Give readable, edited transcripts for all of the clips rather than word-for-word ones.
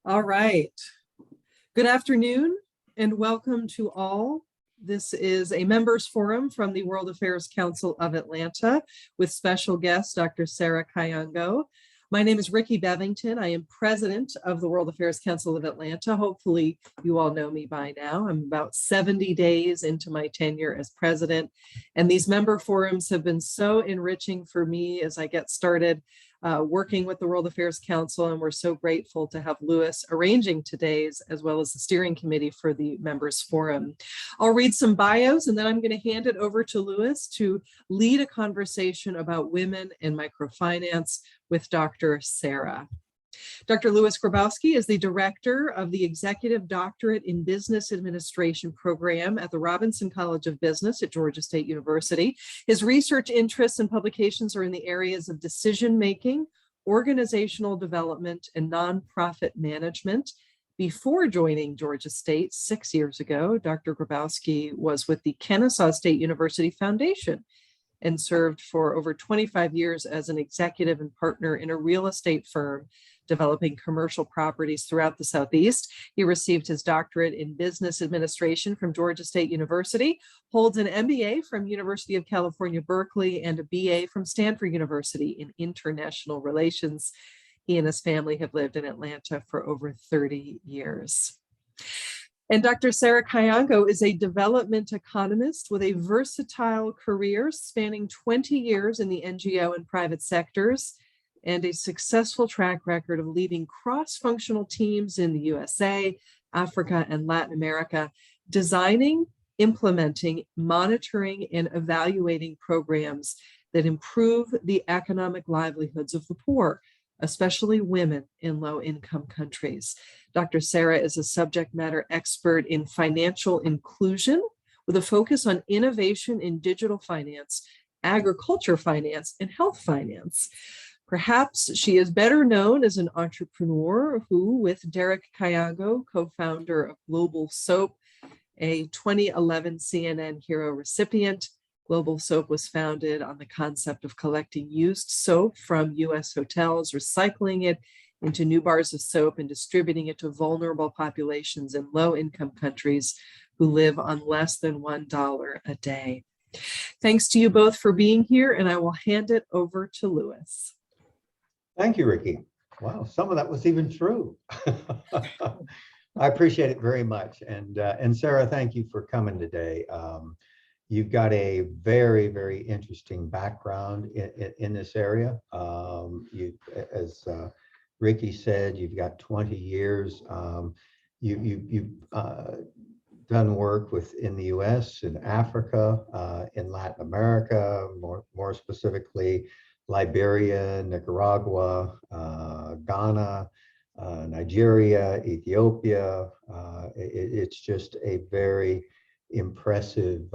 All right. Good afternoon and welcome to all. This is a members forum from the World Affairs Council of Atlanta with special guest, Dr. Sarah Kayango. My name is Ricky Bevington. I am president of the World Affairs Council of Atlanta. Hopefully you all know me by now. I'm about 70 days into my tenure as president, and these member forums have been so enriching for me as I get started working with the World Affairs Council, and we're so grateful to have Louis arranging today's as well as the steering committee for the members forum. I'll read some bios and then I'm going to hand it over to Louis to lead a conversation about women in microfinance with Dr. Sarah. Dr. Louis Grabowski is the director of the Executive Doctorate in Business Administration program at the Robinson College of Business at Georgia State University. His research interests and publications are in the areas of decision-making, organizational development, and nonprofit management. Before joining Georgia State 6 years ago, Dr. Grabowski was with the Kennesaw State University Foundation and served for over 25 years as an executive and partner in a real estate firm developing commercial properties throughout the Southeast. He received his doctorate in business administration from Georgia State University, holds an MBA from University of California, Berkeley, and a BA from Stanford University in international relations. He and his family have lived in Atlanta for over 30 years. And Dr. Sarah Kayango is a development economist with a versatile career spanning 20 years in the NGO and private sectors, and a successful track record of leading cross-functional teams in the USA, Africa, and Latin America, designing, implementing, monitoring, and evaluating programs that improve the economic livelihoods of the poor, especially women in low-income countries. Dr. Sarah is a subject matter expert in financial inclusion with a focus on innovation in digital finance, agriculture finance, and health finance. Perhaps she is better known as an entrepreneur who, with Derek Kayango, co-founder of Global Soap, a 2011 CNN Hero recipient. Global Soap was founded on the concept of collecting used soap from US hotels, recycling it into new bars of soap, and distributing it to vulnerable populations in low-income countries who live on less than $1 a day. Thanks to you both for being here, and I will hand it over to Louis. Thank you, Ricky. Wow, some of that was even true. I appreciate it very much. And Sarah, thank you for coming today. You've got a very, very interesting background in this area. As Ricky said, you've got 20 years. You've done work in the US, in Africa, in Latin America, more specifically, Liberia, Nicaragua, Ghana, Nigeria, Ethiopia. It's just a very impressive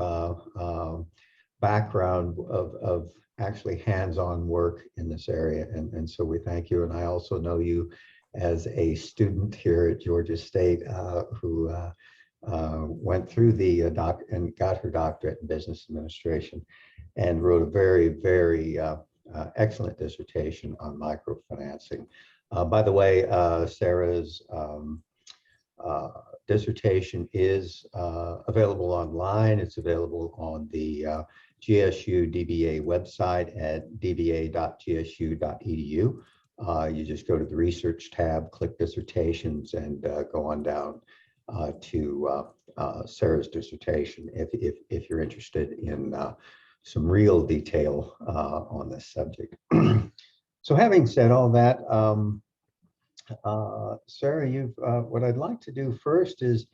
background of actually hands-on work in this area. And so we thank you. And I also know you as a student here at Georgia State who went through the and got her doctorate in business administration and wrote a very, very excellent dissertation on microfinancing. By the way, Sarah's dissertation is available online. It's available on the GSU DBA website at dba.gsu.edu. You just go to the research tab, click dissertations, and go on down to Sarah's dissertation if you're interested in some real detail on this subject. So having said all that, Sarah, what I'd like to do first is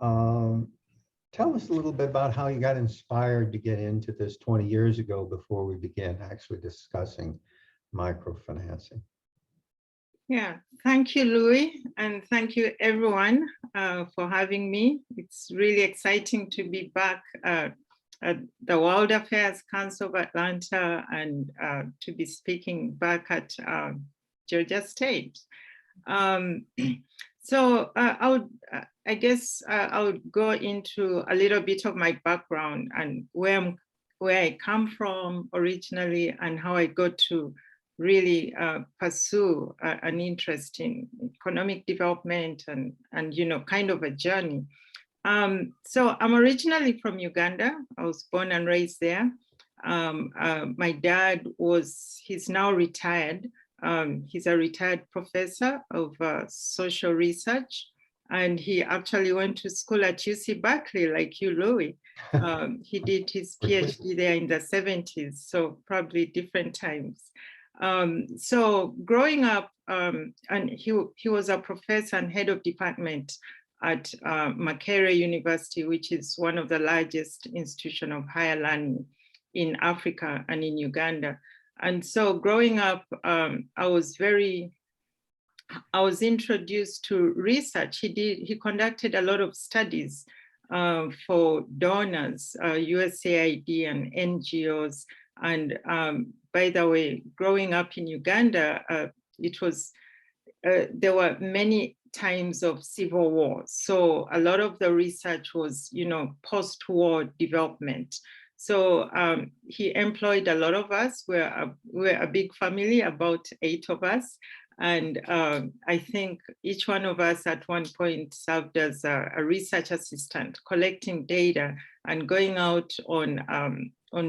tell us a little bit about how you got inspired to get into this 20 years ago before we began actually discussing microfinancing. Yeah, thank you, Louis, and thank you everyone for having me. It's really exciting to be back at the World Affairs Council of Atlanta and to be speaking back at Georgia State. So I guess I would go into a little bit of my background and where I come from originally and how I got to really pursue an interest in economic development and kind of a journey. So I'm originally from Uganda. I was born and raised there. My dad he's now retired. He's a retired professor of social research, and he actually went to school at UC Berkeley, like you, Louis. He did his PhD there in the 70s, so probably different times. So growing up, and he was a professor and head of department at Makerere University, which is one of the largest institutions of higher learning in Africa and in Uganda. And so growing up, I was introduced to research. He conducted a lot of studies for donors, USAID and NGOs. And by the way, growing up in Uganda, there were many times of civil war. So a lot of the research was, post-war development. So he employed a lot of us. We're a big family, about 8 of us. And I think each one of us at one point served as a research assistant, collecting data and going out on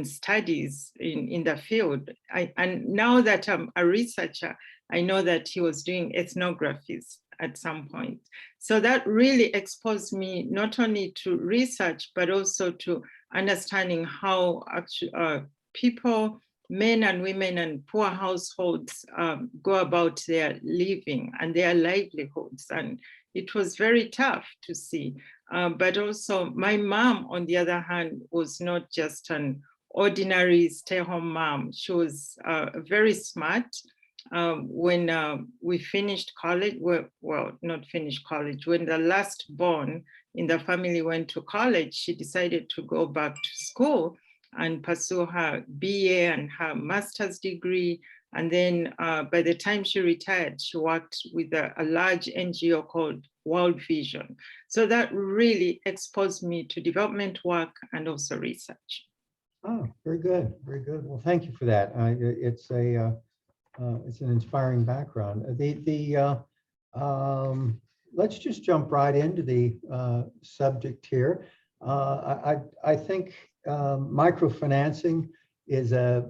studies in the field. And now that I'm a researcher, I know that he was doing ethnographies at some point. So that really exposed me not only to research, but also to understanding how actually people, men and women and poor households go about their living and their livelihoods. And it was very tough to see. But also my mom, on the other hand, was not just an ordinary stay-home mom. She was very smart. When we finished college, well, not finished college, when the last born in the family went to college, she decided to go back to school and pursue her BA and her master's degree. And then by the time she retired, she worked with a large NGO called World Vision. So that really exposed me to development work and also research. Oh, very good, very good. Well, thank you for that. It's an inspiring background. Let's just jump right into the subject here. I think microfinancing is a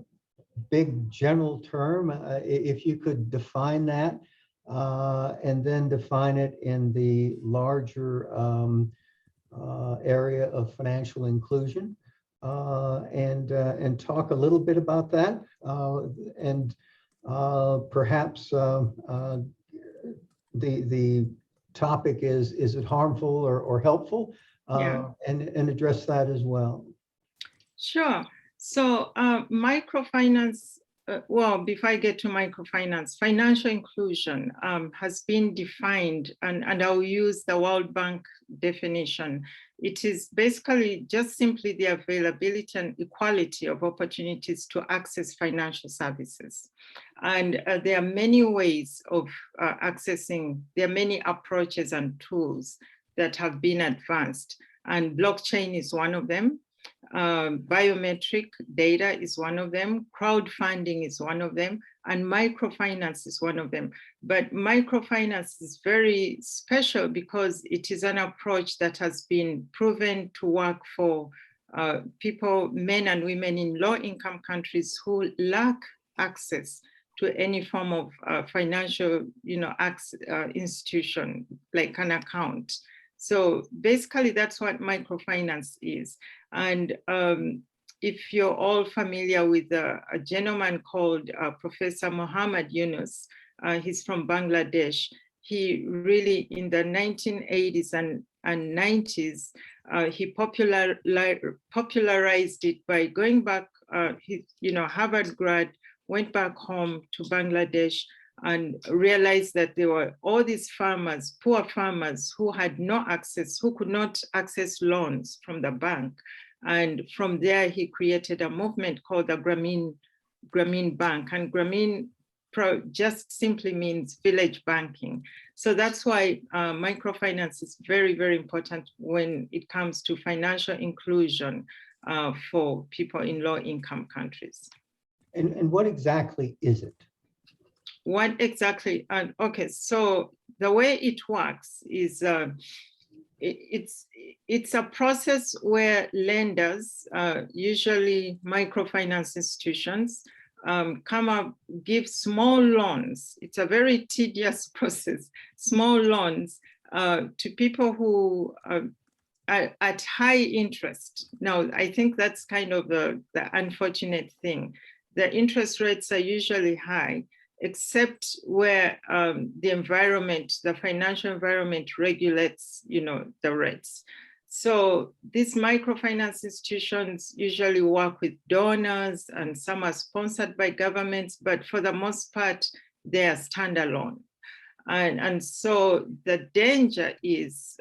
big general term. If you could define that and then define it in the larger area of financial inclusion, and talk a little bit about that, and perhaps the topic is it harmful or helpful, Yeah. and address that as well. Sure. So microfinance, well, before I get to microfinance, financial inclusion has been defined, and I'll use the World Bank definition. It is basically just simply the availability and equality of opportunities to access financial services. And there are many ways of accessing, there are many approaches and tools that have been advanced, and blockchain is one of them. Biometric data is one of them, crowdfunding is one of them, and microfinance is one of them. But microfinance is very special because it is an approach that has been proven to work for people, men and women in low-income countries who lack access to any form of financial, institution, like an account. So basically, that's what microfinance is. And if you're all familiar with a gentleman called Professor Muhammad Yunus, he's from Bangladesh. He really, in the 1980s and 90s, he popularized it by going back, Harvard grad, went back home to Bangladesh and realized that there were all these farmers, poor farmers, who had no access, who could not access loans from the bank. And from there, he created a movement called the Grameen Bank. And Grameen just simply means village banking. So that's why microfinance is very, very important when it comes to financial inclusion for people in low-income countries. And what exactly is it? what exactly? Okay, so the way it works is it's a process where lenders, usually microfinance institutions, come up, give small loans. It's a very tedious process, small loans to people who are at high interest. Now, I think that's kind of the unfortunate thing. The interest rates are usually high, except where the environment, the financial environment regulates, the rates. So these microfinance institutions usually work with donors, and some are sponsored by governments, but for the most part, they are standalone. And so the danger is,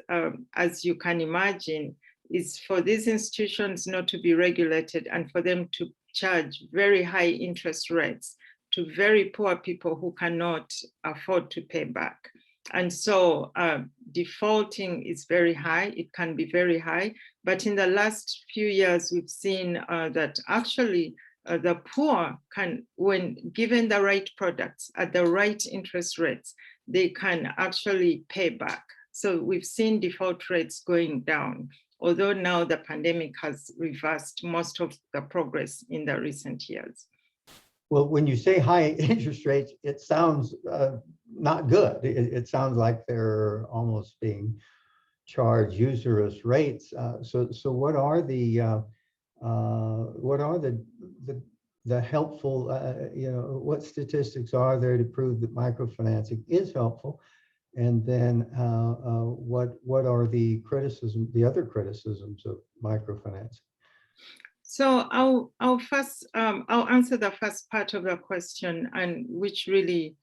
as you can imagine, is for these institutions not to be regulated and for them to charge very high interest rates to very poor people who cannot afford to pay back. And so defaulting is very high. It can be very high. But in the last few years, we've seen that actually the poor can, when given the right products at the right interest rates, they can actually pay back. So we've seen default rates going down, although now the pandemic has reversed most of the progress in the recent years. Well, when you say high interest rates, it sounds not good. It sounds like they're almost being charged usurious rates. So what are the helpful, what statistics are there to prove that microfinancing is helpful? And then what are the other criticisms of microfinancing? So I'll first, I'll answer the first part of the question, and which really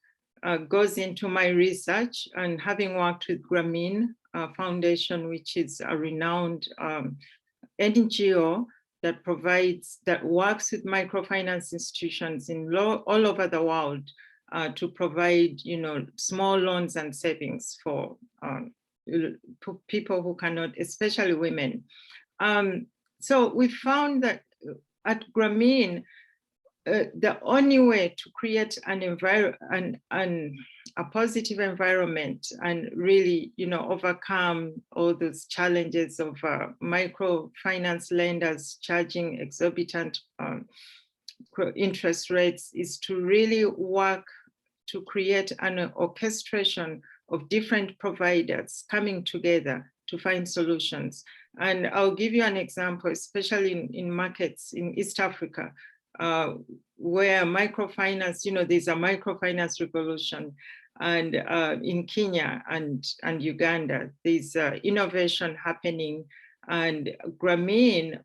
goes into my research, and having worked with Grameen Foundation, which is a renowned NGO that works with microfinance institutions all over the world to provide, small loans and savings for people who cannot, especially women. So we found that at Grameen, the only way to create a positive environment and really, overcome all those challenges of microfinance lenders charging exorbitant interest rates is to really work to create an orchestration of different providers coming together to find solutions. And I'll give you an example, especially in markets in East Africa, where microfinance, there's a microfinance revolution. And in Kenya and Uganda, there's innovation happening. And Grameen,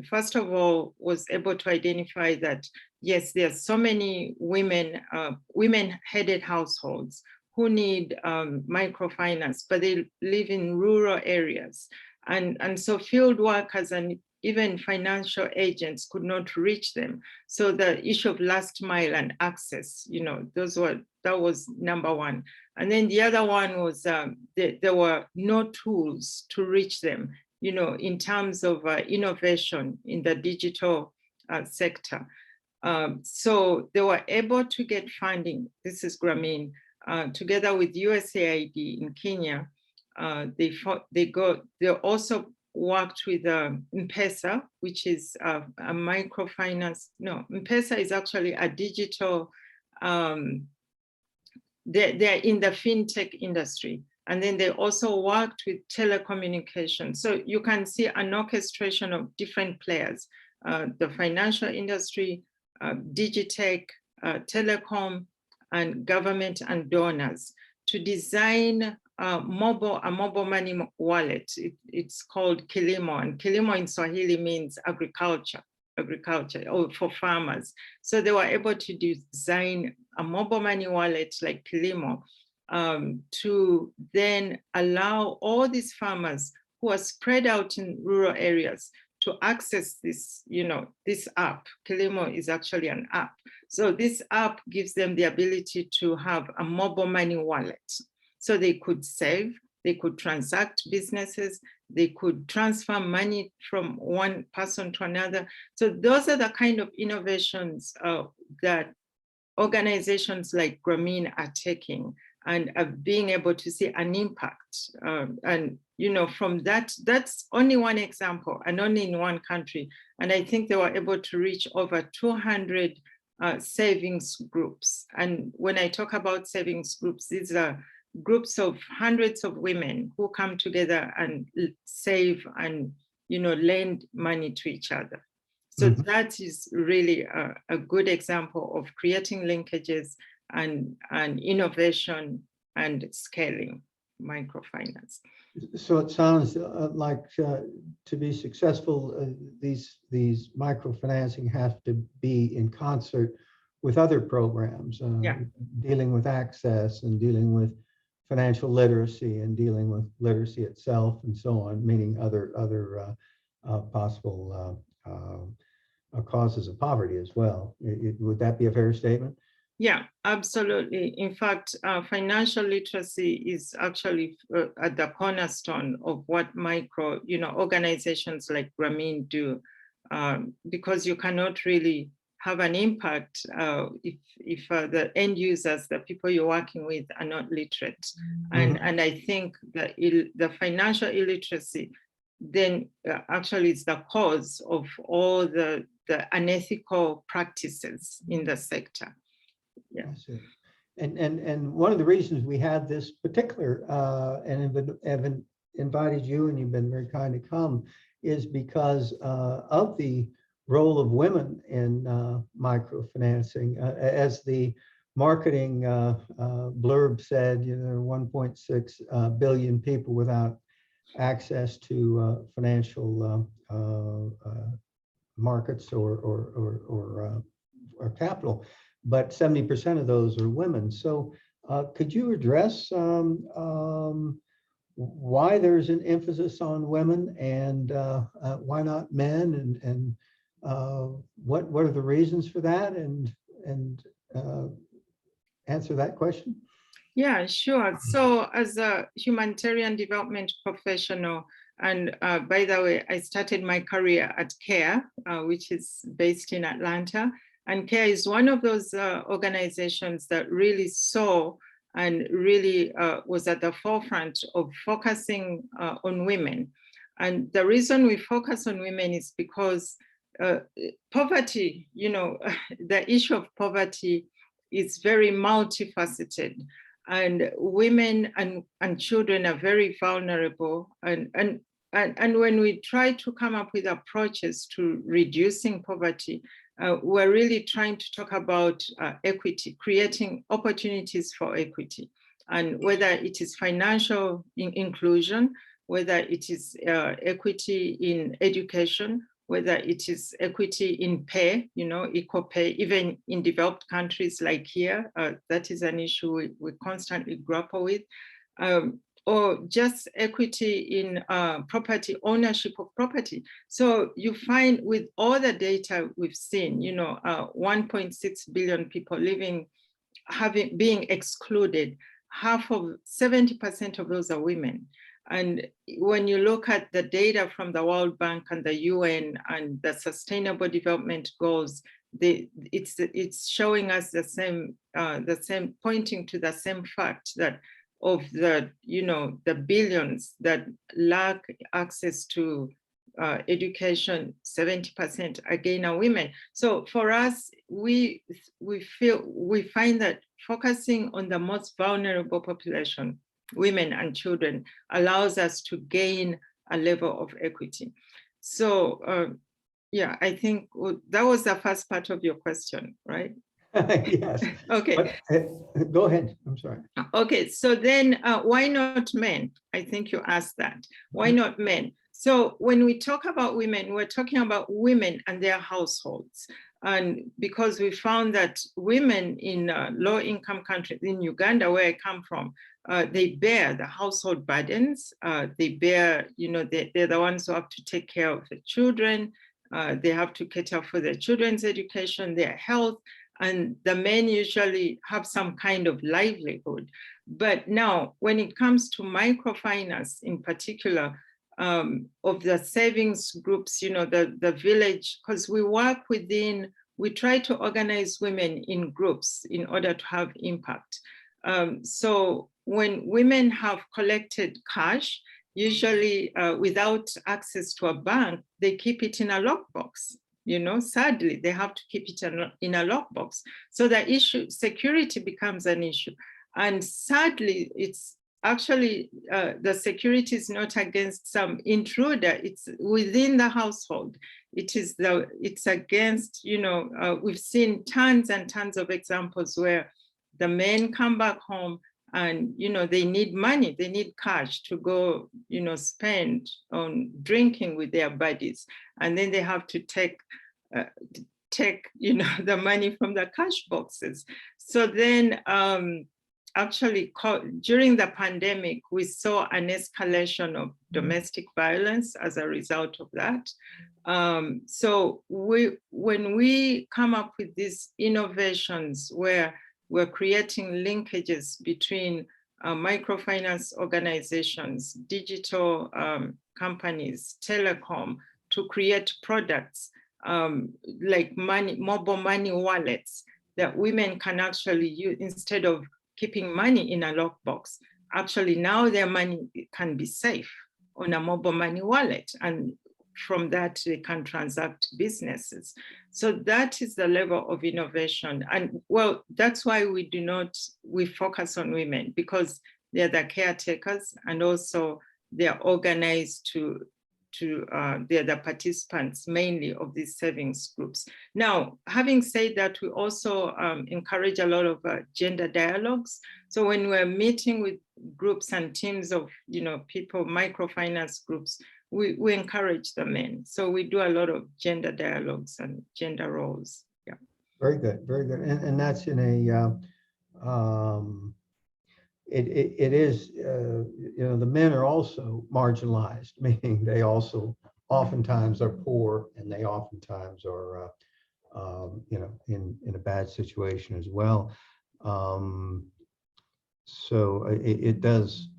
first of all, was able to identify that, yes, there are so many women-headed households who need microfinance, but they live in rural areas. And so field workers and even financial agents could not reach them. So the issue of last mile and access, that was number one. And then the other one was there were no tools to reach them, in terms of innovation in the digital sector. So they were able to get funding. This is Grameen, together with USAID in Kenya. They also worked with M-Pesa, which is a microfinance. No, M-Pesa is actually a digital, they're in the fintech industry. And then they also worked with telecommunications. So you can see an orchestration of different players, the financial industry, digitech, telecom, and government and donors to design a mobile money wallet. It's called Kilimo, and Kilimo in Swahili means agriculture, or for farmers. So they were able to design a mobile money wallet like Kilimo to then allow all these farmers who are spread out in rural areas to access this, this app. Kilimo is actually an app. So this app gives them the ability to have a mobile money wallet. So they could save, they could transact businesses, they could transfer money from one person to another. So those are the kind of innovations that organizations like Grameen are taking and being able to see an impact. And, from that's only one example and only in one country. And I think they were able to reach over 200 savings groups. And when I talk about savings groups, these are groups of hundreds of women who come together and save and, lend money to each other. So that is really a good example of creating linkages and innovation and scaling microfinance. So it sounds like to be successful, these microfinancing have to be in concert with other programs, dealing with access and dealing with financial literacy and dealing with literacy itself and so on, meaning other possible causes of poverty as well. Would that be a fair statement? Yeah, absolutely. In fact, financial literacy is actually at the cornerstone of what organizations like Grameen do, because you cannot really have an impact if the end users, the people you're working with, are not literate. And I think that the financial illiteracy then actually is the cause of all the unethical practices in the sector. Yeah. And one of the reasons we had this particular and have invited you, and you've been very kind to come, is because of the role of women in microfinancing. As the marketing blurb said, there are 1.6 billion people without access to financial markets or capital, but 70% of those are women. So could you address why there's an emphasis on women and why not men, and what are the reasons for that, and answer that question? Yeah, sure. So as a humanitarian development professional, and by the way, I started my career at CARE, which is based in Atlanta. And CARE is one of those organizations that really saw and really was at the forefront of focusing on women. And the reason we focus on women is because poverty, the issue of poverty is very multifaceted. And women and children are very vulnerable. And when we try to come up with approaches to reducing poverty, we're really trying to talk about equity, creating opportunities for equity. And whether it is financial inclusion, whether it is equity in education, whether it is equity in pay, equal pay, even in developed countries like here, that is an issue we constantly grapple with, or just equity in property, ownership of property. So you find with all the data we've seen, 1.6 billion people living, being excluded, 70% of those are women. And when you look at the data from the World Bank and the UN and the Sustainable Development Goals, it's showing us the same, pointing to the same fact that of the billions that lack access to education, 70% again are women. So for us, we find that focusing on the most vulnerable population, women and children, allows us to gain a level of equity. So yeah, I think that was the first part of your question, right? Yes. Okay. But, go ahead. I'm sorry. Okay. So then why not men? I think you asked that. Why not men? So when we talk about women, we're talking about women and their households. And because we found that women in low-income countries, in Uganda, where I come from, they bear the household burdens. They bear, they're the ones who have to take care of the children. They have to cater for their children's education, their health, and the men usually have some kind of livelihood. But now, when it comes to microfinance in particular, of the savings groups, the village, because we work within we try to organize women in groups in order to have impact. So when women have collected cash, usually without access to a bank, they keep it in a lockbox. Sadly, they have to keep it in a lockbox. So the issue, security becomes an issue. And sadly, it's actually, the security is not against some intruder, it's within the household. It's against, we've seen tons and tons of examples where the men come back home and, they need money, they need cash to go, spend on drinking with their buddies. And then they have to take, the money from the cash boxes. So then, actually, during the pandemic, we saw an escalation of domestic violence as a result of that. So when we come up with these innovations where we're creating linkages between microfinance organizations, digital companies, telecom, to create products like mobile money wallets that women can actually use instead of keeping money in a lockbox. Actually, now their money can be safe on a mobile money wallet, and from that they can transact businesses. So that is the level of innovation. And well, that's why we focus on women, because they're the caretakers, and also they're organized they're the participants mainly of these savings groups. Now, having said that, we also encourage a lot of gender dialogues. So when we're meeting with groups and teams of people, microfinance groups, we encourage the men. So we do a lot of gender dialogues and gender roles. Yeah. Very good, very good. And that's in a it is, the men are also marginalized, meaning they also oftentimes are poor, and they oftentimes are, in a bad situation as well. So it does,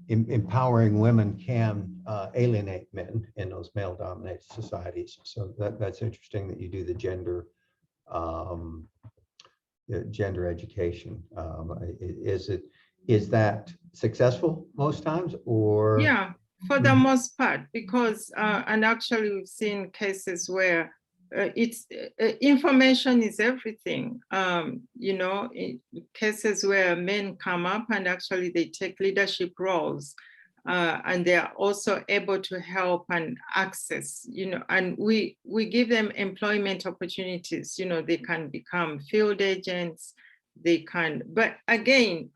empowering women can alienate men in those male-dominated societies. So that's interesting that you do the gender education. Is that successful most times, or? Yeah, for the most part, because and actually we've seen cases where information is everything. Cases where men come up and actually they take leadership roles, and they are also able to help and access, and we give them employment opportunities. They can become field agents, but again,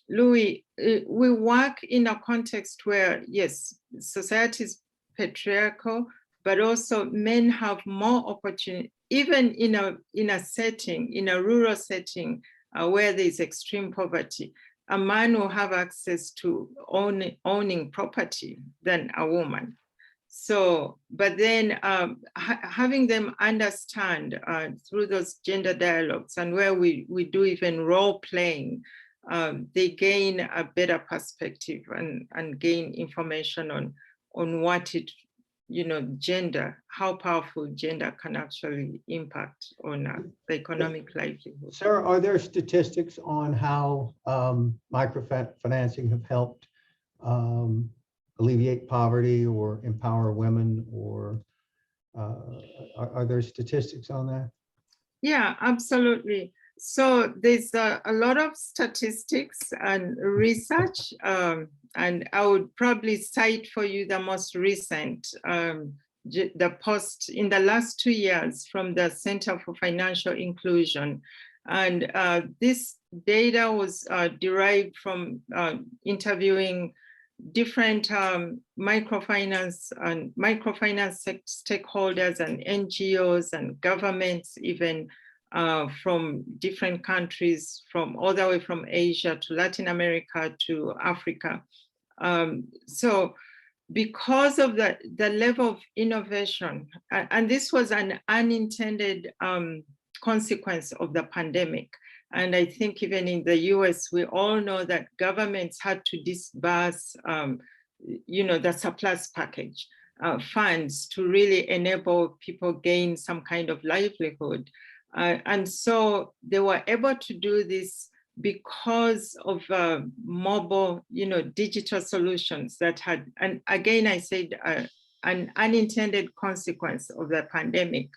Louis, we work in a context where, yes, society is patriarchal, but also men have more opportunity, even in a rural setting where there is extreme poverty. A man will have access to owning property than a woman. So, but then having them understand through those gender dialogues, and where we do even role playing, they gain a better perspective and gain information on what gender, how powerful gender can actually impact on the economic livelihood. Sarah, are there statistics on how microfinancing have helped alleviate poverty or empower women, or are there statistics on that? Yeah, absolutely. So there's a lot of statistics and research, and I would probably cite for you the most recent, the post in the last 2 years from the Center for Financial Inclusion. And this data was derived from interviewing different microfinance stakeholders and NGOs and governments, even from different countries, from all the way from Asia to Latin America to Africa. So because of the level of innovation, and this was an unintended consequence of the pandemic. And I think even in the US, we all know that governments had to disburse, the surplus package. funds to really enable people gain some kind of livelihood. And so they were able to do this because of mobile, digital solutions that had, and again, I said, an unintended consequence of the pandemic.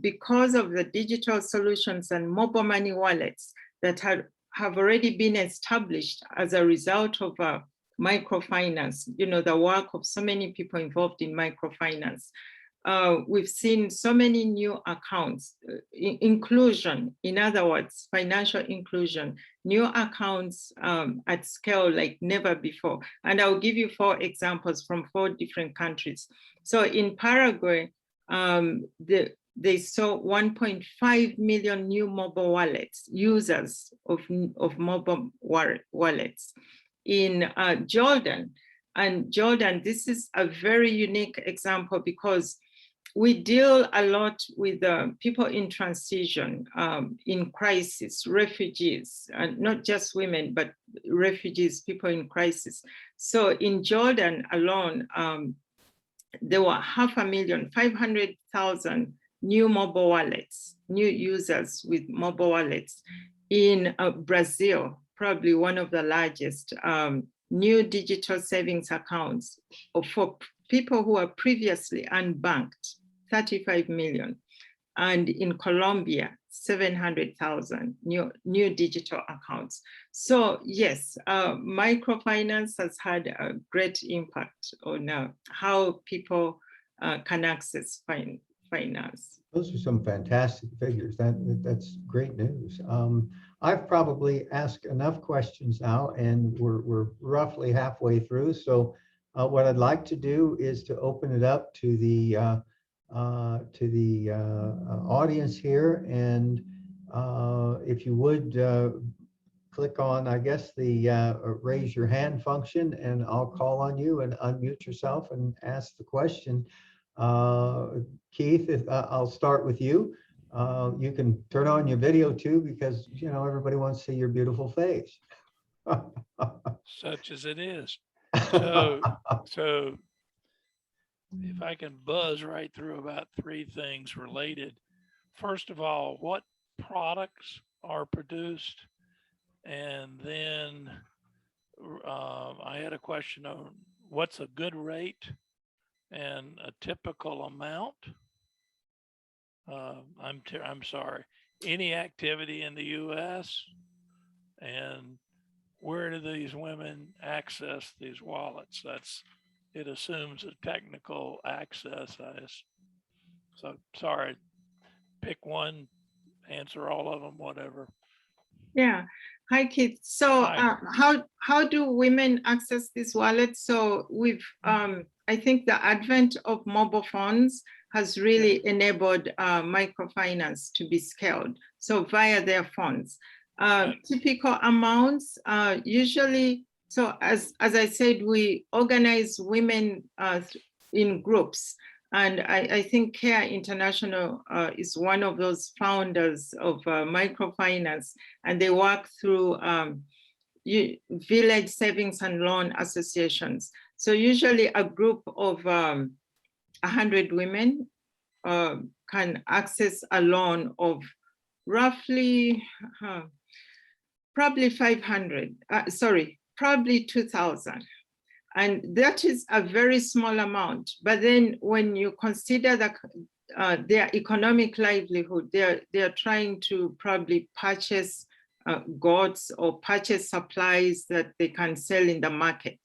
Because of the digital solutions and mobile money wallets that have already been established as a result of microfinance, the work of so many people involved in microfinance. We've seen so many new accounts, inclusion, in other words, financial inclusion, new accounts at scale like never before. And I'll give you 4 examples from 4 different countries. So in Paraguay, they saw 1.5 million new mobile wallets, users of mobile wallets. In Jordan, and Jordan, this is a very unique example because we deal a lot with people in transition, in crisis, refugees, and not just women, but refugees, people in crisis. So in Jordan alone, there were 500,000, 500,000 new mobile wallets, new users with mobile wallets. In Brazil, probably one of the largest new digital savings accounts for people who are previously unbanked, 35 million. And in Colombia, 700,000 new digital accounts. So yes, microfinance has had a great impact on how people can access finance. Those are some fantastic figures. That's great news. I've probably asked enough questions now, and we're roughly halfway through. So what I'd like to do is to open it up to the audience here, and if you would click on, I guess, the raise your hand function, and I'll call on you and unmute yourself and ask the question. Keith, I'll start with you. You can turn on your video too, because everybody wants to see your beautiful face. Such as it is. So if I can buzz right through about 3 things related. First of all, what products are produced? And then I had a question on what's a good rate and a typical amount. I'm sorry, any activity in the US, and where do these women access these wallets? It assumes a technical access. So sorry, pick one, answer all of them, whatever. Yeah. Hi, Keith. So how do women access these wallets? So I think the advent of mobile phones has really enabled microfinance to be scaled. So via their phones. Typical amounts, usually, so as I said, we organize women in groups. And I think CARE International is one of those founders of microfinance, and they work through village savings and loan associations. So usually a group of 100 women can access a loan of roughly, probably 2,000. And that is a very small amount. But then when you consider their economic livelihood, they're trying to probably purchase goods or purchase supplies that they can sell in the market.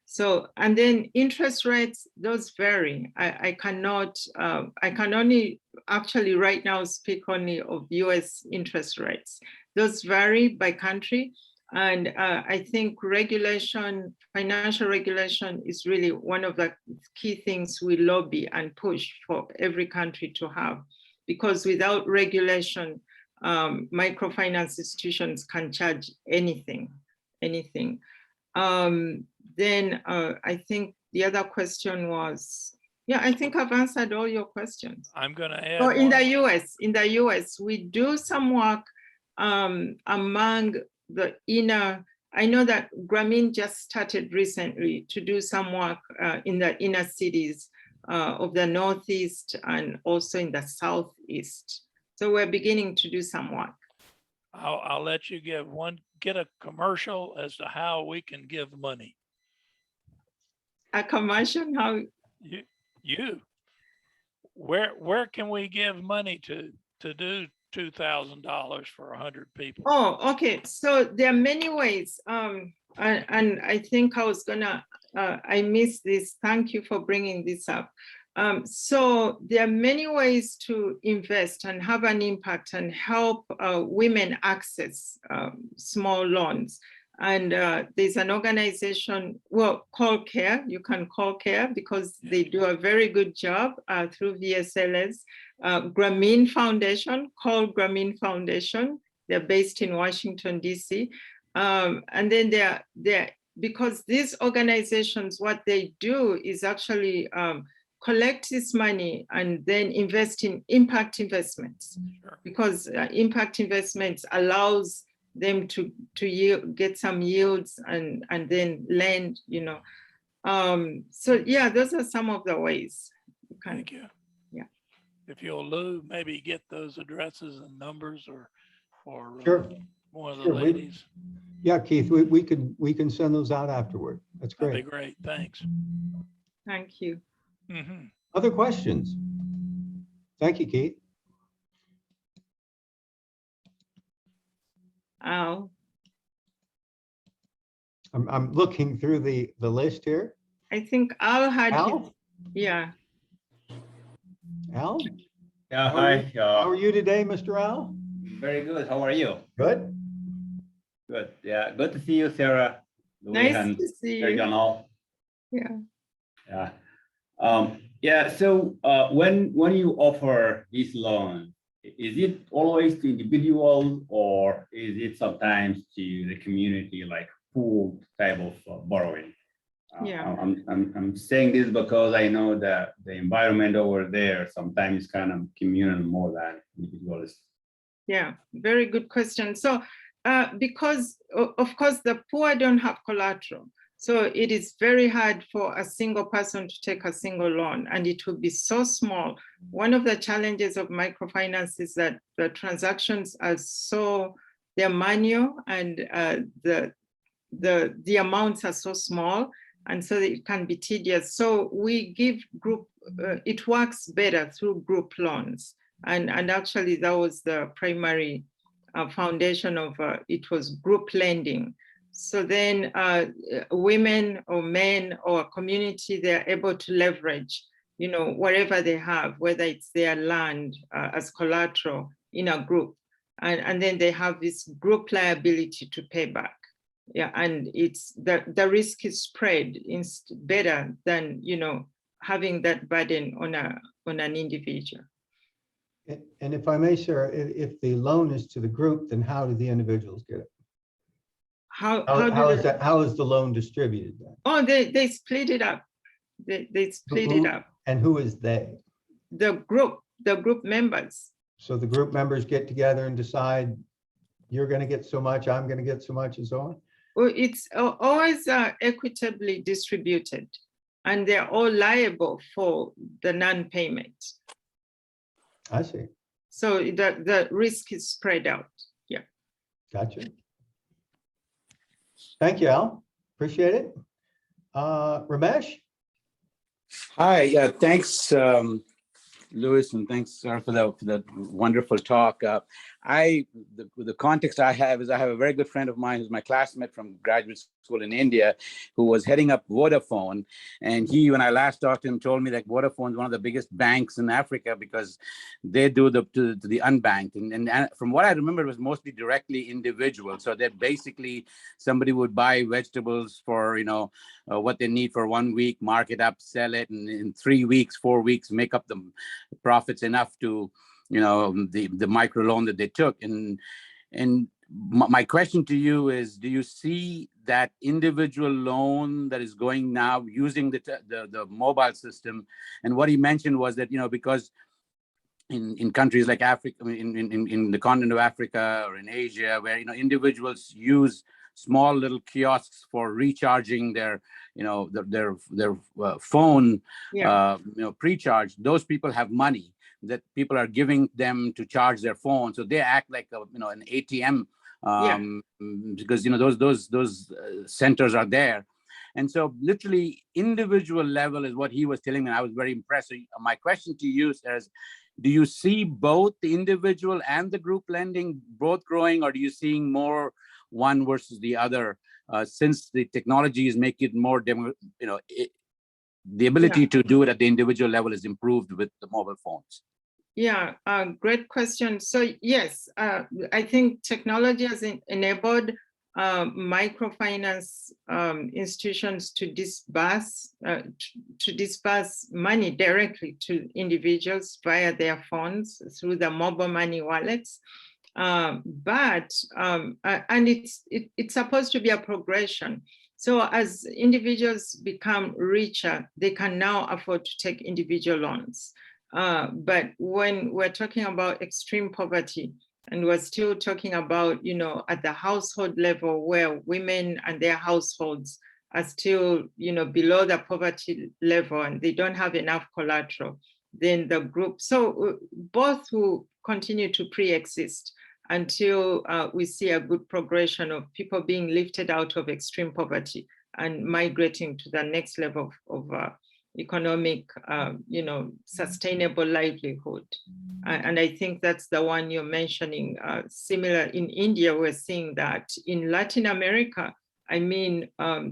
So, and then interest rates, those vary. I can only actually right now speak only of US interest rates. Those vary by country. And I think financial regulation is really one of the key things we lobby and push for every country to have, because without regulation, microfinance institutions can charge anything. Then I think the other question was, yeah, I think I've answered all your questions. I'm going to add. So in the US, we do some work among the inner. I know that Grameen just started recently to do some work in the inner cities of the Northeast and also in the Southeast. So we're beginning to do some work. I'll let you get a commercial as to how we can give money. A commercial, how? Where can we give money to do $2,000 for 100 people? Oh, okay. So there are many ways. And I think I was gonna, I missed this. Thank you for bringing this up. So there are many ways to invest and have an impact and help women access small loans. And there's an organization, well, called CARE. You can call CARE because they do a very good job through VSLS. Grameen Foundation, called Grameen Foundation. They're based in Washington, DC. And then they're because these organizations, what they do is actually collect this money and then invest in impact investments. Sure. Because impact investments allows them to get some yields and then lend, you know. So yeah, those are some of the ways. Thank you. Yeah. If you'll, Lou, maybe get those addresses and numbers or Sure. one of the Sure, ladies. Yeah, Keith, we can send those out afterward. That's That'd great. be great. Thanks. Thank you. Mm-hmm. Other questions? Thank you, Keith. Al, I'm looking through the list here. I think Al had his, Al? yeah. Al? Yeah, How are hi. How are you today, Mr. Al? Very good. How are you? Good. Good. Yeah, good to see you, Sarah. Louis, Nice and to see Sergio you. and all. Yeah. Yeah. Yeah. So when you offer this loan, is it always to individuals or is it sometimes to the community, like pooled type of borrowing? Yeah. I'm saying this because I know that the environment over there sometimes is kind of communal more than individualistic. Yeah, very good question. So because of course the poor don't have collateral. So it is very hard for a single person to take a single loan and it will be so small. One of the challenges of microfinance is that the transactions are so, they're manual and the amounts are so small and so it can be tedious. So we give group, it works better through group loans. And actually that was the primary foundation of it was group lending. So then women or men or community, they're able to leverage, you know, whatever they have, whether it's their land as collateral in a group. And then they have this group liability to pay back. Yeah, and it's the risk is spread better than, you know, having that burden on an individual. And if I may, Sarah, if the loan is to the group, then how do the individuals get it? How is the loan distributed then? Oh, they split it up. They split it up. And who is they? The group members. So the group members get together and decide you're going to get so much, I'm going to get so much, and so on? Well, it's always equitably distributed, and they're all liable for the non-payment. I see. So the risk is spread out. Yeah. Gotcha. Thank you, Al. Appreciate it. Ramesh? Hi, yeah, thanks, Louis, and thanks, Sarah, for that wonderful talk. The context I have is I have a very good friend of mine who's my classmate from graduate school in India, who was heading up Vodafone. And he, when I last talked to him, told me that Vodafone is one of the biggest banks in Africa because they do the unbanked. And from what I remember, it was mostly directly individual. So that basically somebody would buy vegetables for, you know, what they need for 1 week, mark it up, sell it, and in 3 weeks, 4 weeks, make up the profits enough to, you know, the micro loan that they took. And my question to you is, do you see that individual loan that is going now using the mobile system? And what he mentioned was that, you know, because in countries like Africa, in the continent of Africa or in Asia, where, you know, individuals use small little kiosks for recharging their, their phone, Yeah. pre-charge. Those people have money that people are giving them to charge their phone, so they act like an ATM, because those centers are there. And so literally individual level is what he was telling me, and I was very impressed. So my question to you is, do you see both the individual and the group lending both growing, or do you seeing more one versus the other, since the technology is making it more, the ability to do it at the individual level is improved with the mobile phones? Yeah, great question. So yes, I think technology has enabled microfinance institutions to disburse money directly to individuals via their phones through the mobile money wallets. And it's supposed to be a progression. So as individuals become richer, they can now afford to take individual loans. But when we're talking about extreme poverty, and we're still talking about, at the household level where women and their households are still, below the poverty level and they don't have enough collateral, then the group, so both will continue to pre-exist until we see a good progression of people being lifted out of extreme poverty and migrating to the next level of economic, sustainable livelihood. And I think that's the one you're mentioning. Similar in India, we're seeing that. In Latin America, there are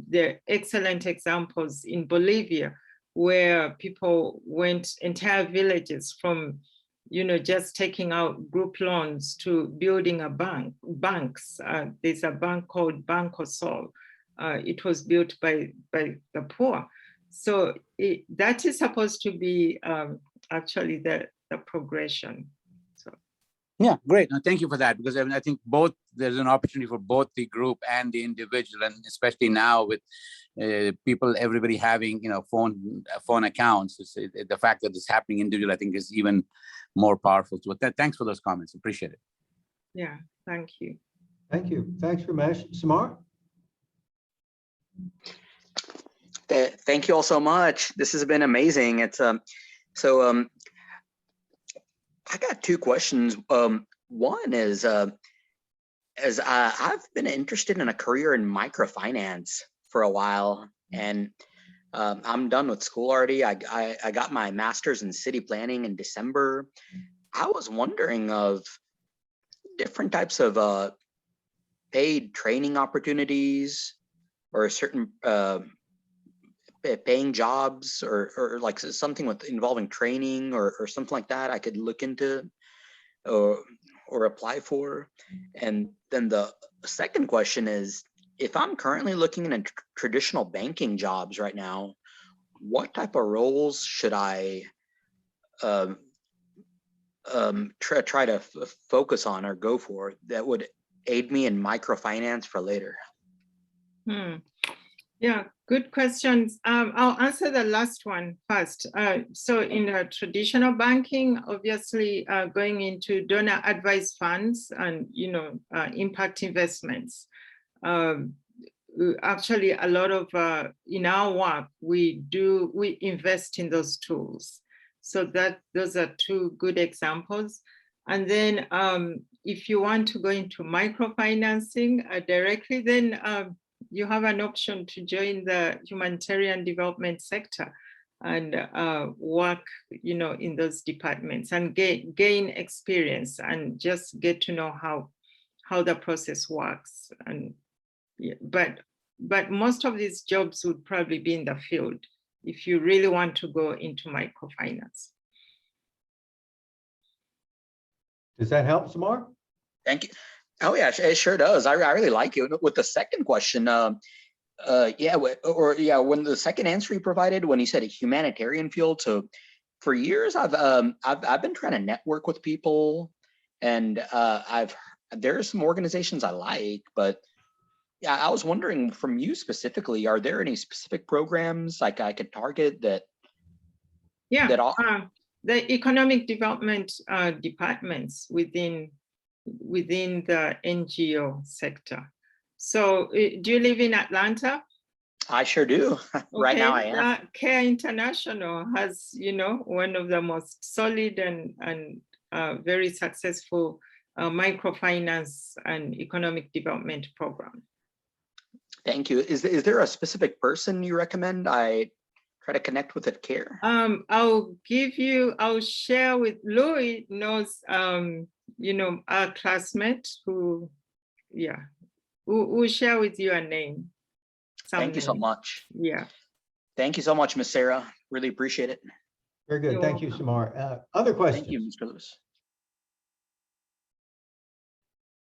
excellent examples in Bolivia, where people went entire villages from, just taking out group loans to building a banks. There's a bank called Banco Sol. It was built by the poor. So that is supposed to be actually the progression. So. Yeah, great. No, thank you for that, because I think there's an opportunity for both the group and the individual, and especially now with everybody having phone accounts. The fact that it's happening individual, I think, is even more powerful. So thanks for those comments. Appreciate it. Yeah, thank you. Thank you. Thanks, Ramesh. Samar? Thank you all so much. This has been amazing. It's I got two questions. One is, as I've been interested in a career in microfinance for a while, and I'm done with school already. I got my master's in city planning in December. I was wondering of different types of paid training opportunities, or certain paying jobs, or like something involving training or something like that I could look into or apply for. And then the second question is, if I'm currently looking at traditional banking jobs right now, what type of roles should I try to focus on or go for that would aid me in microfinance for later? Yeah, good questions. I'll answer the last one first. So in traditional banking, obviously going into donor advised funds and impact investments. Actually, a lot of in our work we invest in those tools. So those are two good examples. And then if you want to go into microfinancing directly, then you have an option to join the humanitarian development sector and work, in those departments and gain experience and just get to know how the process works. And yeah, but most of these jobs would probably be in the field if you really want to go into microfinance. Does that help, Samar? Thank you. Oh yeah, it sure does. I really like it. With the second question, when the second answer you provided, when you said a humanitarian field, so for years I've been trying to network with people, and there's some organizations I like, but yeah, I was wondering from you specifically, are there any specific programs like I could target that? Yeah, the economic development departments within the NGO sector. So do you live in Atlanta? I sure do. Right now I am. Care International has, one of the most solid and very successful microfinance and economic development program. Thank you. Is there a specific person you recommend I try to connect with at CARE? I'll share with Louis knows, our classmate who share with you a name. Thank you so much. Yeah. Thank you so much, Miss Sarah. Really appreciate it. Very good. You're Thank you, Samar. Other questions? Thank you, Mr. Lewis.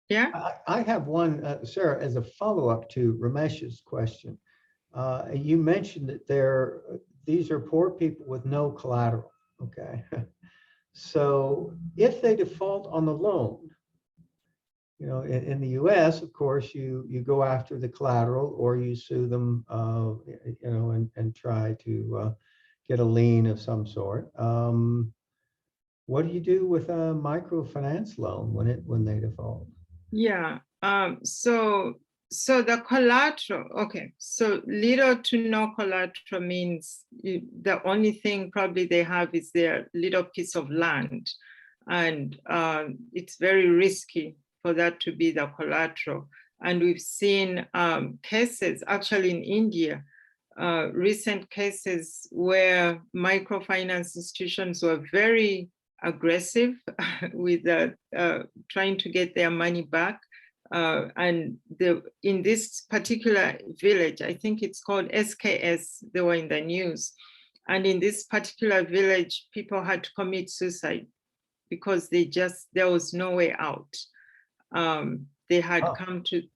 Yeah. I have one, Sarah, as a follow-up to Ramesh's question. You mentioned that these are poor people with no collateral, okay? So if they default on the loan, in the US, of course, you go after the collateral or you sue them, and try to get a lien of some sort. What do you do with a microfinance loan when they default? Yeah. So the collateral, okay. So little to no collateral means the only thing probably they have is their little piece of land. And it's very risky for that to be the collateral. And we've seen cases actually in India, recent cases where microfinance institutions were very aggressive with trying to get their money back. And in this particular village, I think it's called SKS, they were in the news. And in this particular village, people had to commit suicide because there was no way out. They had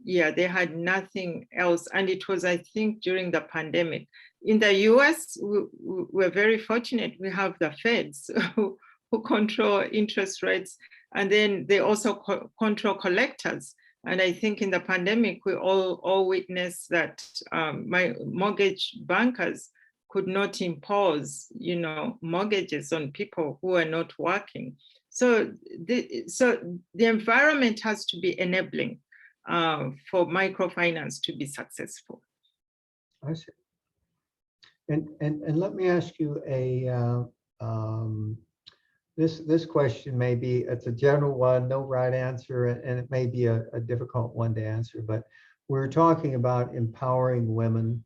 they had nothing else. And it was, I think, during the pandemic. In the US, we're very fortunate. We have the feds who control interest rates, and then they also control collectors. And I think in the pandemic, we all witnessed that my mortgage bankers could not impose, mortgages on people who are not working. So the environment has to be enabling for microfinance to be successful. I see. And let me ask you this question it's a general one, no right answer, and it may be a difficult one to answer, but we're talking about empowering women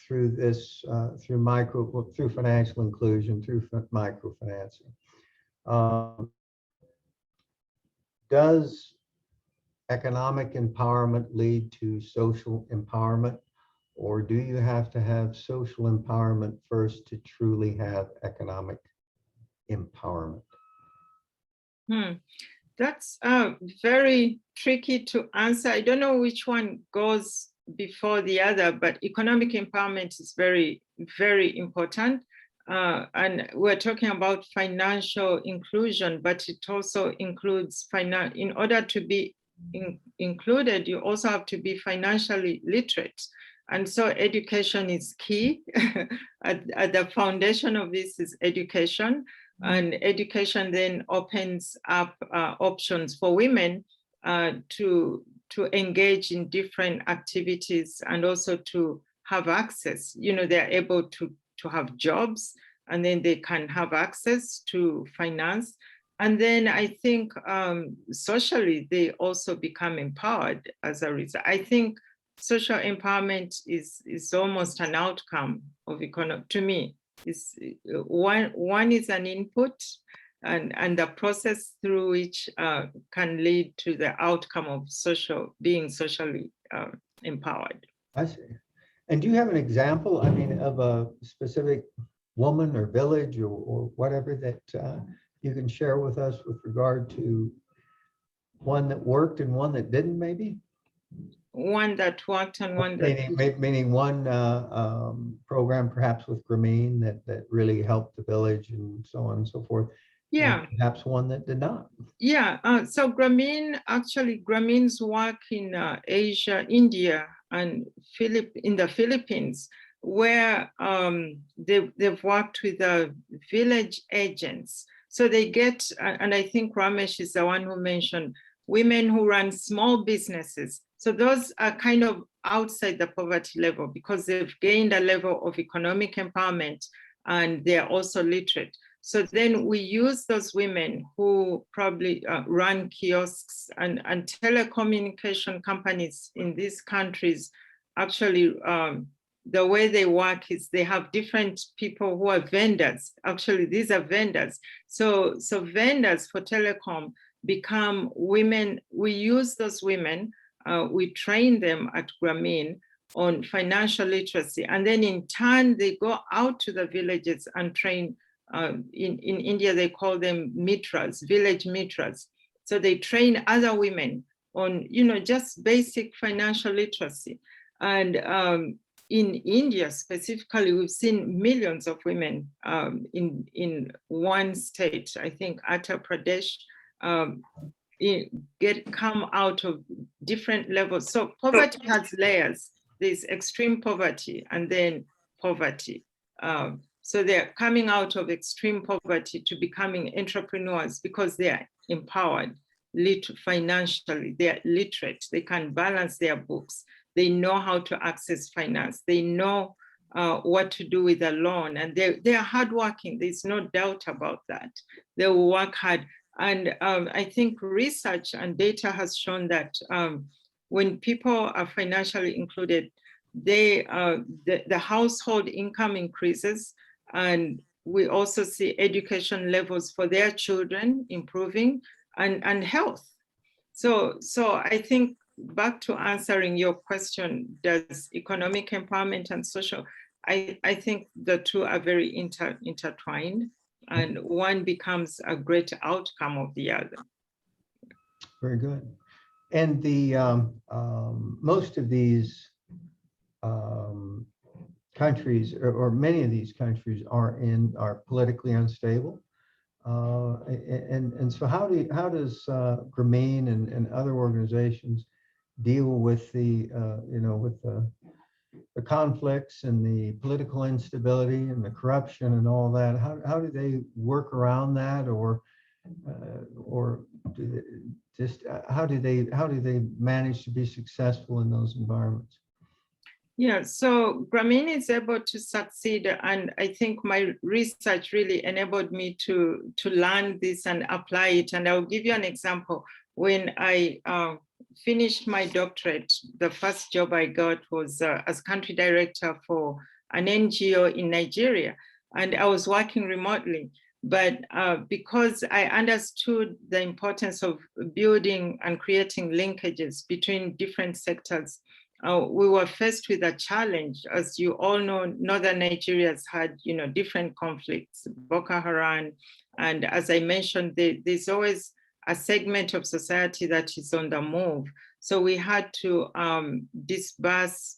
through through financial inclusion, through microfinancing. Does economic empowerment lead to social empowerment, or do you have to have social empowerment first to truly have economic empowerment? That's very tricky to answer. I don't know which one goes before the other, but economic empowerment is very, very important. And we're talking about financial inclusion, but it also includes in order to be included, you also have to be financially literate. And so education is key. At the foundation of this is education. And education then opens up options for women to engage in different activities and also to have access. They're able to have jobs, and then they can have access to finance. And then I think socially, they also become empowered as a result. I think social empowerment is almost an outcome of economic, to me. Is one is an input, and the process through which can lead to the outcome of being socially empowered. I see. And do you have an example, of a specific woman or village or whatever that you can share with us with regard to one that worked and one that didn't, maybe? One that worked and one that... Meaning one program perhaps with Grameen that really helped the village and so on and so forth. Yeah. And perhaps one that did not. Yeah, so Grameen's work in Asia, India, and in the Philippines, where they've worked with the village agents. So they get, and I think Ramesh is the one who mentioned, women who run small businesses. So those are kind of outside the poverty level because they've gained a level of economic empowerment and they're also literate. So then we use those women who probably run kiosks and telecommunication companies in these countries. Actually, the way they work is they have different people who are vendors. Actually, these are vendors. So vendors for telecom become women. We use those women. We train them at Grameen on financial literacy. And then in turn, they go out to the villages and train. In India, they call them mitras, village mitras. So they train other women on, just basic financial literacy. And in India specifically, we've seen millions of women in one state, I think Uttar Pradesh, come out of different levels. So poverty has layers. There's extreme poverty and then poverty. So they're coming out of extreme poverty to becoming entrepreneurs because they are empowered financially, they're literate, they can balance their books, they know how to access finance, they know what to do with a loan, and they are hardworking, there's no doubt about that. They will work hard. And I think research and data has shown that when people are financially included, the household income increases, and we also see education levels for their children improving and health. So I think back to answering your question, does economic empowerment and social, I think the two are very intertwined, and one becomes a great outcome of the other. Very good. And the most of these countries, or many of these countries, are politically unstable, and so how does Grameen and other organizations deal with the the conflicts and the political instability and the corruption and all that? How do they work around that, or how do they manage to be successful in those environments? Yeah, so Grameen is able to succeed, and I think my research really enabled me to learn this and apply it. And I'll give you an example. When I finished my doctorate, the first job I got was as country director for an NGO in Nigeria, and I was working remotely. But because I understood the importance of building and creating linkages between different sectors, we were faced with a challenge. As you all know, northern Nigeria has had different conflicts, Boko Haram, and as I mentioned, there's always a segment of society that is on the move. So we had to disburse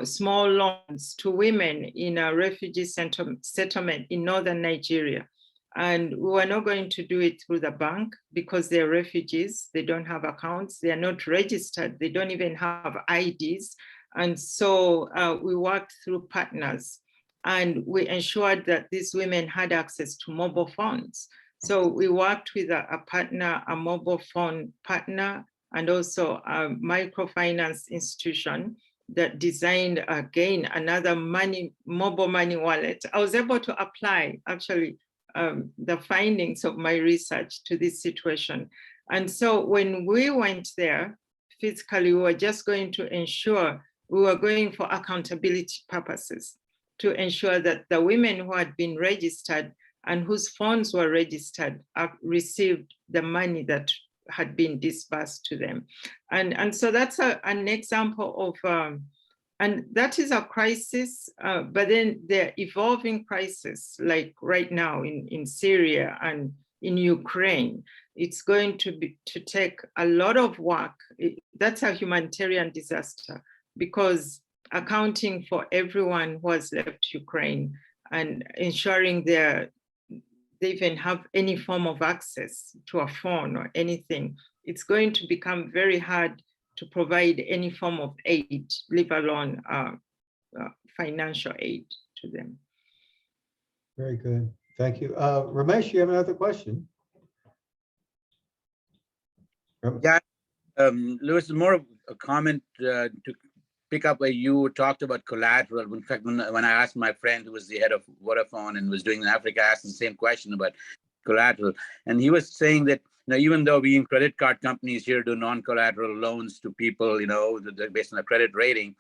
small loans to women in a refugee settlement in northern Nigeria. And we were not going to do it through the bank because they're refugees. They don't have accounts. They are not registered. They don't even have IDs. And so we worked through partners, and we ensured that these women had access to mobile phones. So we worked with a partner, a mobile phone partner, and also a microfinance institution that designed, again, another mobile money wallet. I was able to apply, actually, the findings of my research to this situation. And so when we went there, physically, we were just going to ensure, we were going for accountability purposes to ensure that the women who had been registered and whose phones were registered received the money that had been disbursed to them. And so that's an example of, and that is a crisis, but then there are evolving crises, like right now in Syria and in Ukraine. It's going to take a lot of work. That's a humanitarian disaster, because accounting for everyone who has left Ukraine and ensuring they even have any form of access to a phone or anything, it's going to become very hard to provide any form of aid, leave alone financial aid to them. Very good. Thank you. Ramesh, you have another question? Yeah, Lewis, more of a comment to pick up where you talked about collateral. In fact, when I asked my friend who was the head of Vodafone and was doing in Africa, I asked the same question about collateral. And he was saying that, even though we in credit card companies here do non-collateral loans to people, based on a credit rating,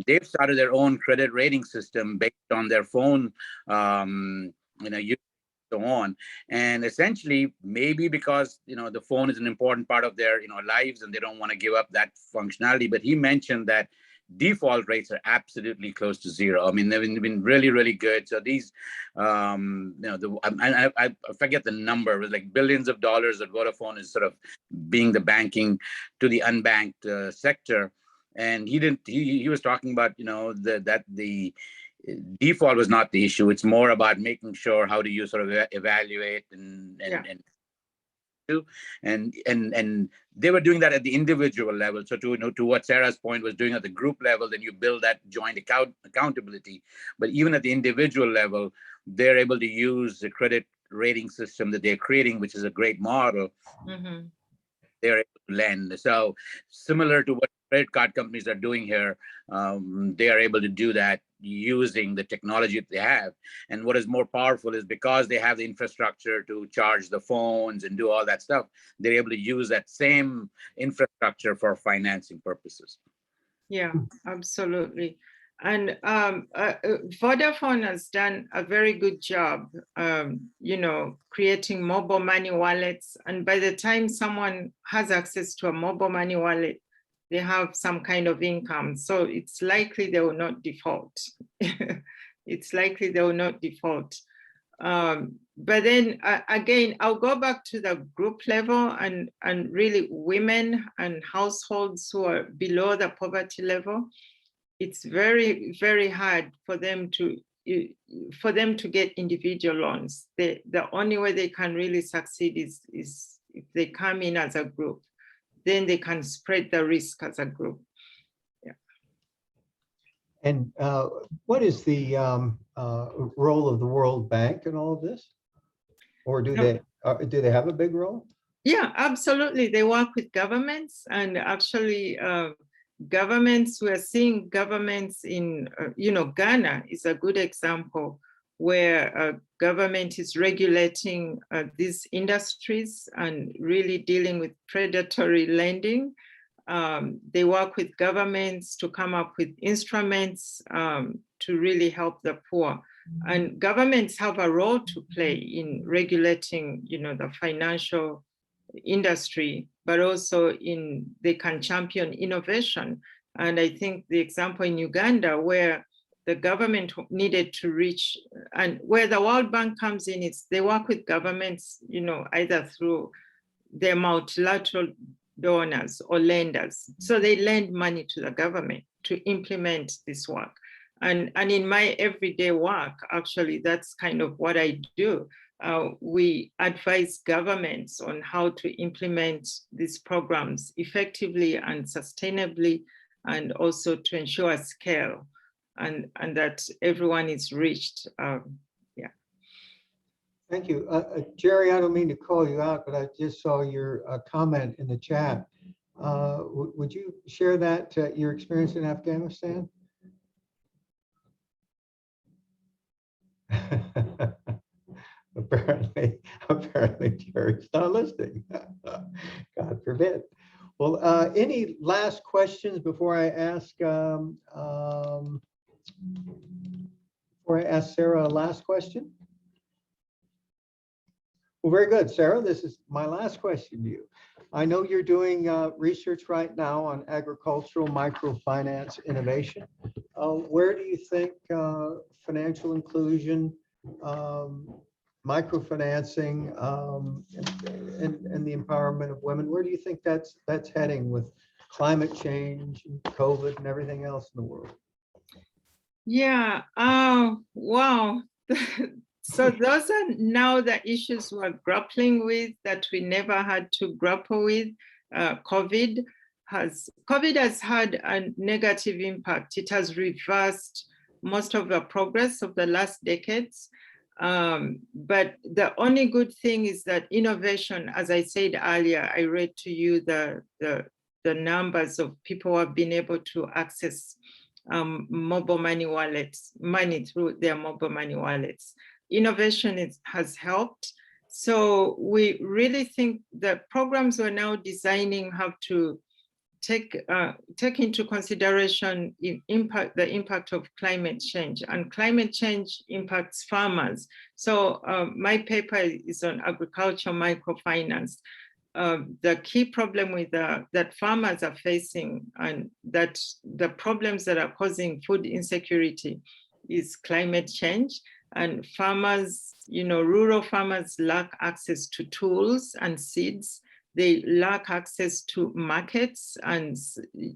they've started their own credit rating system based on their phone, use, so on. And essentially, maybe because the phone is an important part of their lives and they don't want to give up that functionality. But he mentioned that default rates are absolutely close to zero. I mean, they've been really, really good. So these, I forget the number, it was like billions of dollars that Vodafone is sort of being the banking to the unbanked sector. And he was talking about, that the default was not the issue. It's more about making sure how do you sort of evaluate and they were doing that at the individual level. So to what Sarah's point was doing at the group level, then you build that joint accountability. But even at the individual level, they're able to use the credit rating system that they're creating, which is a great model. Mhm. They're able to lend. So similar to what credit card companies are doing here, they are able to do that using the technology that they have. And what is more powerful is because they have the infrastructure to charge the phones and do all that stuff, they're able to use that same infrastructure for financing purposes. Yeah, absolutely. And Vodafone has done a very good job, creating mobile money wallets. And by the time someone has access to a mobile money wallet, they have some kind of income. So it's likely they will not default. It's likely they will not default. But then again, I'll go back to the group level and really women and households who are below the poverty level. It's very, very hard for them to get individual loans. The only way they can really succeed is if they come in as a group. Then they can spread the risk as a group. Yeah. And what is the role of the World Bank in all of this? Or do they have a big role? Yeah, absolutely. They work with governments, and actually governments, we're seeing governments in, Ghana is a good example where government is regulating these industries and really dealing with predatory lending. They work with governments to come up with instruments to really help the poor. And governments have a role to play in regulating, the financial industry, but also they can champion innovation. And I think the example in Uganda where the government needed to reach, and where the World Bank comes in, is they work with governments, either through their multilateral donors or lenders. So they lend money to the government to implement this work. And in my everyday work, actually, that's kind of what I do. We advise governments on how to implement these programs effectively and sustainably, and also to ensure scale and that everyone is reached. Yeah. Thank you. Jerry, I don't mean to call you out, but I just saw your comment in the chat. Would you share that, your experience in Afghanistan? Apparently Jerry's not listening. God forbid. Well, any last questions before I ask Sarah a last question? Well, very good, Sarah. This is my last question to you. I know you're doing research right now on agricultural microfinance innovation. Where do you think financial inclusion, microfinancing, and the empowerment of women, where do you think that's heading with climate change, and COVID, and everything else in the world? Yeah. Wow. So those are now the issues we're grappling with that we never had to grapple with. COVID has had a negative impact. It has reversed most of the progress of the last decades. But the only good thing is that innovation, as I said earlier, I read to you the the numbers of people who have been able to access mobile money wallets, money through their mobile money wallets. Innovation has helped. So we really think that programs we're now designing have to take into consideration the impact of climate change, and climate change impacts farmers. So my paper is on agricultural microfinance. The key problem with that farmers are facing, and that the problems that are causing food insecurity, is climate change. And farmers, rural farmers lack access to tools and seeds. They lack access to markets, and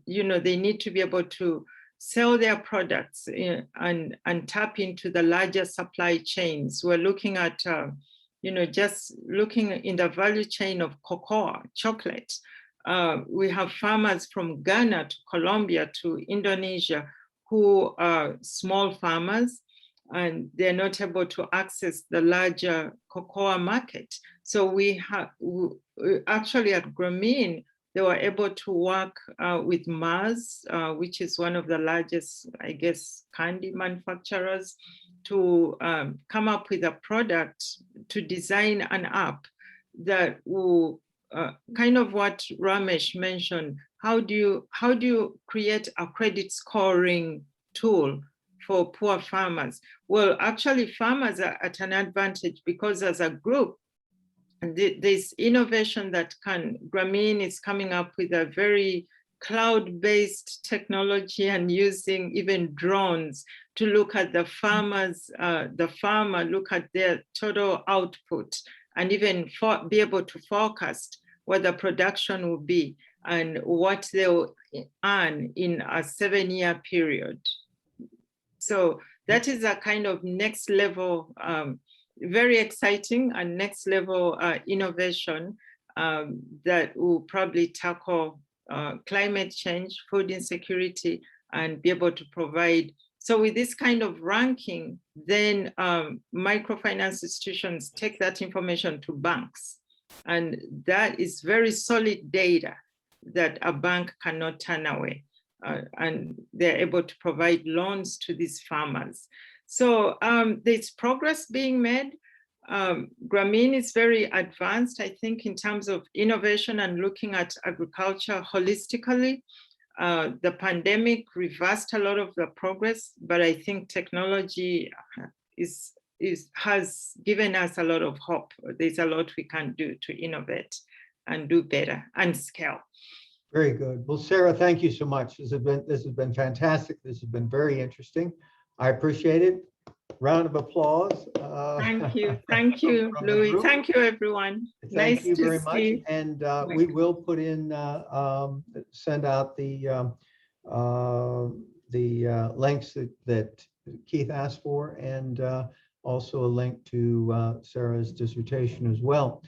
they need to be able to sell their products and tap into the larger supply chains. We're looking at just looking in the value chain of cocoa, chocolate. We have farmers from Ghana to Colombia to Indonesia who are small farmers, and they're not able to access the larger cocoa market. So we have actually at Grameen, they were able to work with Mars, which is one of the largest, I guess, candy manufacturers, to come up with a product, to design an app that will kind of what Ramesh mentioned. How do you create a credit scoring tool for poor farmers? Well, actually, farmers are at an advantage because as a group, there's innovation that Grameen is coming up with a very cloud-based technology and using even drones to look at the farmer, look at their total output, and even be able to forecast what the production will be and what they'll earn in a 7-year period. So that is a kind of next level, very exciting and next level innovation that will probably tackle climate change, food insecurity, and be able to provide. So with this kind of ranking, then microfinance institutions take that information to banks. And that is very solid data that a bank cannot turn away. And they're able to provide loans to these farmers. So there's progress being made. Grameen is very advanced, I think, in terms of innovation and looking at agriculture holistically. The pandemic reversed a lot of the progress, but I think technology has given us a lot of hope. There's a lot we can do to innovate and do better and scale. Very good. Well, Sarah, thank you so much. This has been fantastic. This has been very interesting. I appreciate it. Round of applause. Thank you, Louis. Thank you, everyone. Thank you very much. See. And we will put in, send out the links that Keith asked for, and also a link to Sarah's dissertation as well.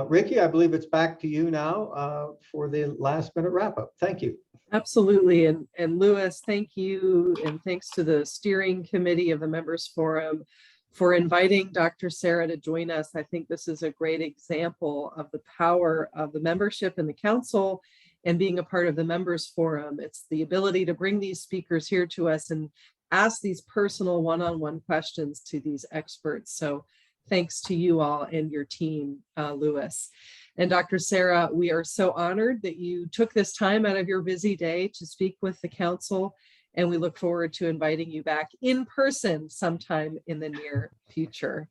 Ricky, I believe it's back to you now for the last minute wrap up. Thank you. Absolutely. And Louis, thank you. And thanks to the steering committee of the Members Forum for inviting Dr. Sarah to join us. I think this is a great example of the power of the membership in the council and being a part of the Members Forum. It's the ability to bring these speakers here to us and ask these personal one-on-one questions to these experts. So thanks to you all and your team, Louis. And Dr. Sarah, we are so honored that you took this time out of your busy day to speak with the council, and we look forward to inviting you back in person sometime in the near future.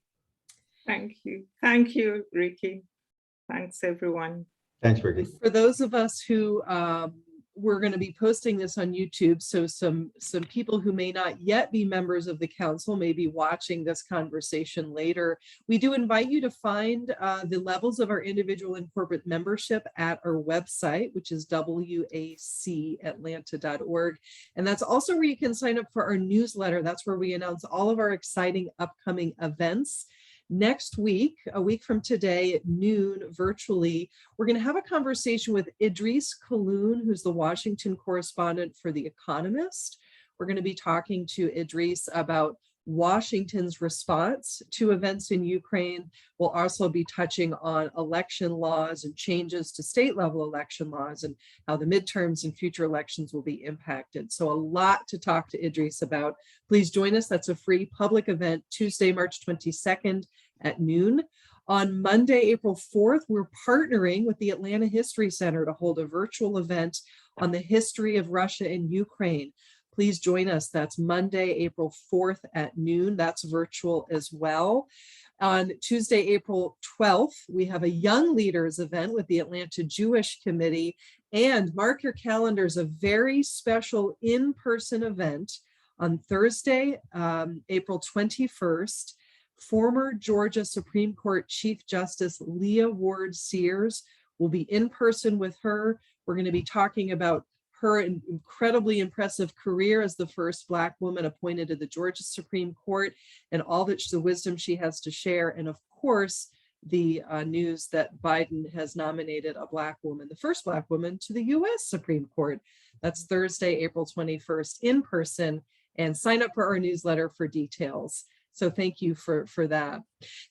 Thank you. Thank you, Ricky. Thanks, everyone. Thanks, Ricky. For those of us who we're going to be posting this on YouTube, so some people who may not yet be members of the council may be watching this conversation later. We do invite you to find the levels of our individual and corporate membership at our website, which is wacatlanta.org. And that's also where you can sign up for our newsletter. That's where we announce all of our exciting upcoming events. Next week, a week from today at noon virtually, we're going to have a conversation with Idris Kaloun, who's the Washington correspondent for The Economist. We're going to be talking to Idris about Washington's response to events in Ukraine. We'll also be touching on election laws and changes to state level election laws and how the midterms and future elections will be impacted. So a lot to talk to Idris about. Please join us. That's a free public event, Tuesday, March 22nd at noon. On Monday, April 4th, we're partnering with the Atlanta History Center to hold a virtual event on the history of Russia and Ukraine. Please join us. That's Monday, April 4th at noon. That's virtual as well. On Tuesday, April 12th, we have a Young Leaders event with the Atlanta Jewish Committee. And mark your calendars, a very special in-person event on Thursday, April 21st. Former Georgia Supreme Court Chief Justice Leah Ward Sears will be in person with her. We're going to be talking about her incredibly impressive career as the first Black woman appointed to the Georgia Supreme Court and all the wisdom she has to share. And of course, the news that Biden has nominated a Black woman, the first Black woman to the US Supreme Court. That's Thursday, April 21st in person, and sign up for our newsletter for details. So thank you for that.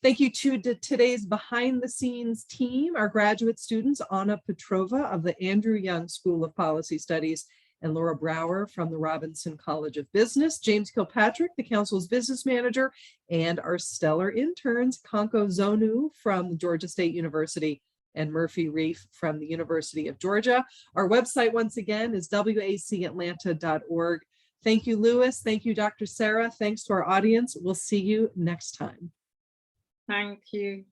Thank you to today's behind the scenes team, our graduate students, Anna Petrova of the Andrew Young School of Policy Studies and Laura Brower from the Robinson College of Business, James Kilpatrick, the council's business manager, and our stellar interns, Kanko Zonu from Georgia State University and Murphy Reef from the University of Georgia. Our website, once again, is wacatlanta.org. Thank you, Louis. Thank you, Dr. Sarah. Thanks to our audience. We'll see you next time. Thank you.